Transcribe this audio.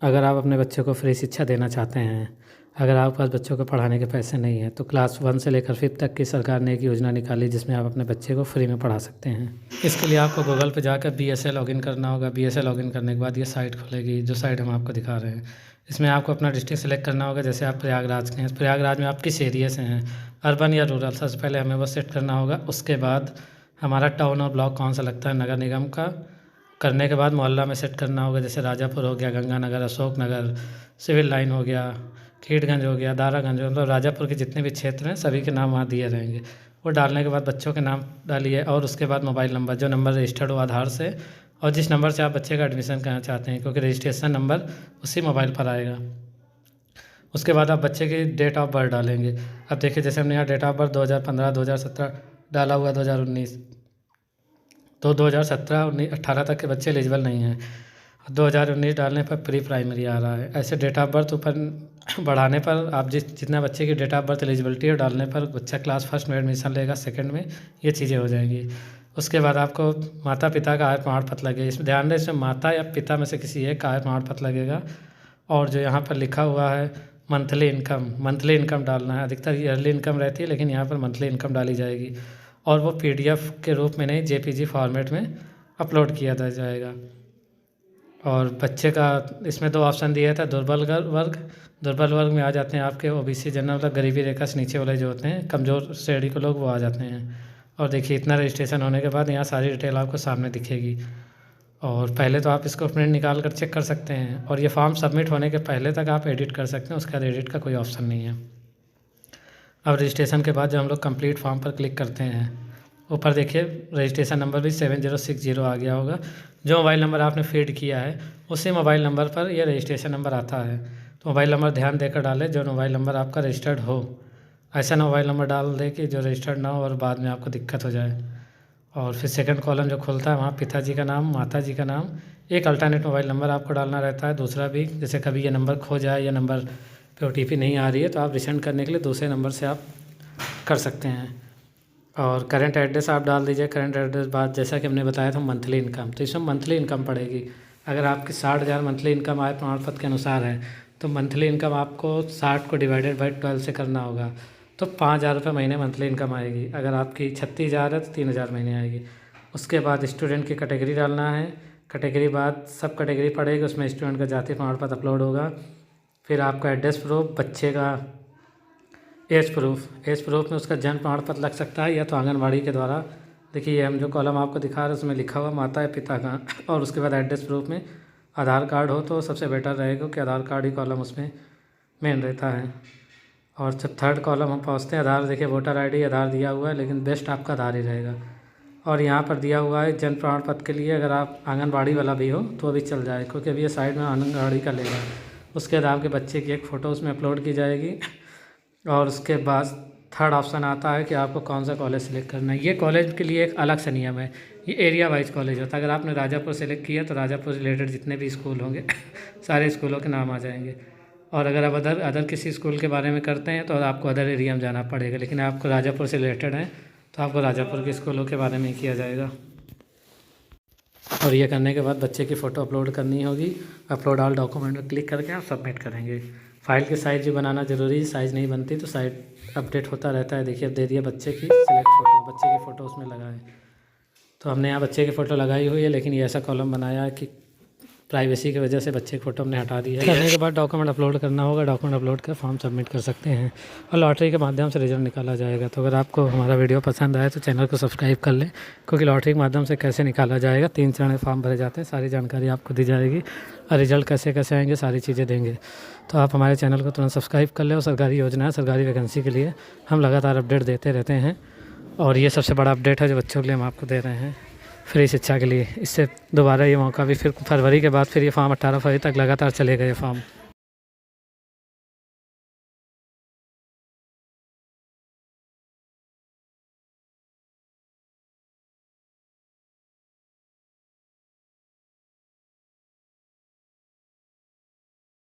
अगर आप अपने बच्चों को फ्री शिक्षा देना चाहते हैं, अगर आपके पास बच्चों को पढ़ाने के पैसे नहीं हैं, तो क्लास 1 से लेकर 5th तक की सरकार ने एक योजना निकाली जिसमें आप अपने बच्चे को फ्री में पढ़ा सकते हैं। इसके लिए आपको गूगल पे जाकर BSA लॉगिन करना होगा। BSA लॉगिन करने के बाद ये साइट खुलेगी, जो साइट हम आपको दिखा रहे हैं। इसमें आपको अपना डिस्ट्रिक्ट सेलेक्ट करना होगा। जैसे आप प्रयागराज के हैं, प्रयागराज में आप किस एरिया से हैं, अर्बन या रूरल, सबसे पहले हमें वो सेट करना होगा। उसके बाद हमारा टाउन और ब्लॉक कौन सा लगता है नगर निगम का, करने के बाद मोहल्ला में सेट करना होगा। जैसे राजापुर हो गया, गंगानगर, अशोक नगर, सिविल लाइन हो गया, खीड़गंज हो गया, दारागंज, मतलब राजापुर के जितने भी क्षेत्र हैं सभी के नाम वहाँ दिए रहेंगे। वो डालने के बाद बच्चों के नाम डालिए और उसके बाद मोबाइल नंबर, जो नंबर रजिस्टर्ड हो आधार से, और जिस नंबर से आप बच्चे का एडमिशन करना चाहते हैं, क्योंकि रजिस्ट्रेशन नंबर उसी मोबाइल पर आएगा। उसके बाद आप बच्चे की डेट ऑफ बर्थ डालेंगे। अब देखिए, जैसे हमने यहाँ डेट ऑफ बर्थ 2015, 2017 डाला हुआ, 2019, तो 2017, 19, 18 तक के बच्चे एलिजिबल नहीं हैं। 2019 डालने पर प्री प्राइमरी आ रहा है। ऐसे डेट ऑफ बर्थ ऊपर बढ़ाने पर आप जितना बच्चे की डेट ऑफ बर्थ एलिजिबिलिटी है डालने पर बच्चा क्लास 1st में एडमिशन लेगा, 2nd में ये चीज़ें हो जाएंगी। उसके बाद आपको माता पिता का आय प्रमाण पत्र लगेगा। इसमें ध्यान दें, इसमें माता या पिता में से किसी एक का आय प्रमाण पत्र लगेगा। और जो यहाँ पर लिखा हुआ है मंथली इनकम डालना है। अधिकतर ईयरली इनकम रहती है, लेकिन यहाँ पर मंथली इनकम डाली जाएगी और वो PDF के रूप में नहीं, JPG फॉर्मेट में अपलोड किया जाएगा। और बच्चे का इसमें 2 ऑप्शन दिया था, दुर्बल वर्ग में आ जाते हैं आपके OBC जनरल, मतलब गरीबी रेखा से नीचे वाले जो होते हैं, कमज़ोर श्रेणी के लोग, वो आ जाते हैं। और देखिए, इतना रजिस्ट्रेशन होने के बाद यहाँ सारी डिटेल आपको सामने दिखेगी। और पहले तो आप इसको प्रिंट निकाल कर चेक कर सकते हैं, और ये फॉर्म सबमिट होने के पहले तक आप एडिट कर सकते हैं। उसके बाद एडिट का कोई ऑप्शन नहीं है। अब रजिस्ट्रेशन के बाद जब हम लोग कंप्लीट फॉर्म पर क्लिक करते हैं, ऊपर देखिए रजिस्ट्रेशन नंबर भी 7060 आ गया होगा। जो मोबाइल नंबर आपने फीड किया है उसी मोबाइल नंबर पर यह रजिस्ट्रेशन नंबर आता है। तो मोबाइल नंबर ध्यान देकर डालें, जो मोबाइल नंबर आपका रजिस्टर्ड हो। ऐसा मोबाइल नंबर डाल दें कि जो रजिस्टर्ड ना हो और बाद में आपको दिक्कत हो जाए। और फिर सेकंड कॉलम जो खुलता है, वहाँ पिताजी का नाम, माताजी का नाम, एक अल्टरनेट मोबाइल नंबर आपको डालना रहता है। दूसरा भी, जैसे कभी ये नंबर खो जाए या नंबर पे OTP नहीं आ रही है, तो आप रिसेंड करने के लिए दूसरे नंबर से आप कर सकते हैं। और करंट एड्रेस आप डाल दीजिए। करंट एड्रेस बाद, जैसा कि हमने बताया था, मंथली इनकम, तो इसमें मंथली इनकम पड़ेगी। अगर आपकी 60,000 मंथली इनकम आय प्रमाण पत्र के अनुसार है, तो मंथली इनकम आपको 60 को डिवाइडेड बाई 12 से करना होगा, तो 5,000 रुपये महीने मंथली इनकम आएगी। अगर आपकी 36,000 है तो 3,000 महीने आएगी। उसके बाद स्टूडेंट की कैटेगरी डालना है। कैटेगरी बाद सब कैटेगरी पड़ेगी, उसमें स्टूडेंट का जाति प्रमाण पत्र अपलोड होगा। फिर आपका एड्रेस प्रूफ, बच्चे का एज प्रूफ में उसका जन्म प्रमाण पत्र लग सकता है या तो आंगनबाड़ी के द्वारा। देखिए, हम जो कॉलम आपको दिखा रहे हैं उसमें लिखा हुआ माता या पिता का। और उसके बाद एड्रेस प्रूफ में आधार कार्ड हो तो सबसे बेटर रहेगा कि आधार कार्ड ही कॉलम उसमें मेन रहता है। और जब 3rd कॉलम हम पहुँचते हैं, आधार, देखिए वोटर ID आधार दिया हुआ है, लेकिन बेस्ट आपका आधार ही रहेगा। और यहाँ पर दिया हुआ है जन्म प्रमाण पत्र के लिए अगर आप आंगनबाड़ी वाला भी हो तो भी चल जाए, क्योंकि अभी ये साइड में आंगनबाड़ी का लेगा। उसके बाद आपके बच्चे की एक फ़ोटो उसमें अपलोड की जाएगी। और उसके बाद 3rd ऑप्शन आता है कि आपको कौन सा कॉलेज सेलेक्ट करना है। ये कॉलेज के लिए एक अलग से नियम है, ये एरिया वाइज कॉलेज होता है। अगर आपने राजापुर सेलेक्ट किया तो राजापुर रिलेटेड जितने भी स्कूल होंगे सारे स्कूलों के नाम आ जाएंगे। और अगर आप अदर किसी स्कूल के बारे में करते हैं तो आपको अदर एरिया में जाना पड़ेगा, लेकिन आपको राजापुर से रिलेटेड है तो आपको राजापुर के स्कूलों के बारे में किया जाएगा। और ये करने के बाद बच्चे की फ़ोटो अपलोड करनी होगी। अपलोड ऑल डॉक्यूमेंट में क्लिक करके आप सबमिट करेंगे। फ़ाइल की साइज़ भी बनाना ज़रूरी है, साइज़ नहीं बनती तो साइड अपडेट होता रहता है। देखिए, अब दे दिया बच्चे की सिलेक्ट फ़ोटो, बच्चे की फ़ोटो उसमें लगाए। तो हमने यहाँ बच्चे की फ़ोटो लगाई हुई है, लेकिन ये ऐसा कॉलम बनाया है कि प्राइवेसी की वजह से बच्चे की फ़ोटो हमने हटा दी है। करने के बाद डॉक्यूमेंट अपलोड करना होगा। डॉक्यूमेंट अपलोड कर फॉर्म सबमिट कर सकते हैं और लॉटरी के माध्यम से रिजल्ट निकाला जाएगा। तो अगर आपको हमारा वीडियो पसंद आए तो चैनल को सब्सक्राइब कर लें, क्योंकि लॉटरी के माध्यम से कैसे निकाला जाएगा, 3 चरण में फॉर्म भरे जाते हैं, सारी जानकारी आपको दी जाएगी और रिजल्ट कैसे कैसे आएंगे सारी चीज़ें देंगे। तो आप हमारे चैनल को तुरंत सब्सक्राइब कर लें। और सरकारी योजना, सरकारी वैकेंसी के लिए हम लगातार अपडेट देते रहते हैं, और ये सबसे बड़ा अपडेट है जो बच्चों के लिए हम आपको दे रहे हैं फ्री शिक्षा के लिए। इससे दोबारा ये मौका भी फिर फरवरी के बाद फिर ये फॉर्म 18 फरवरी तक लगातार चलेगा ये फॉर्म।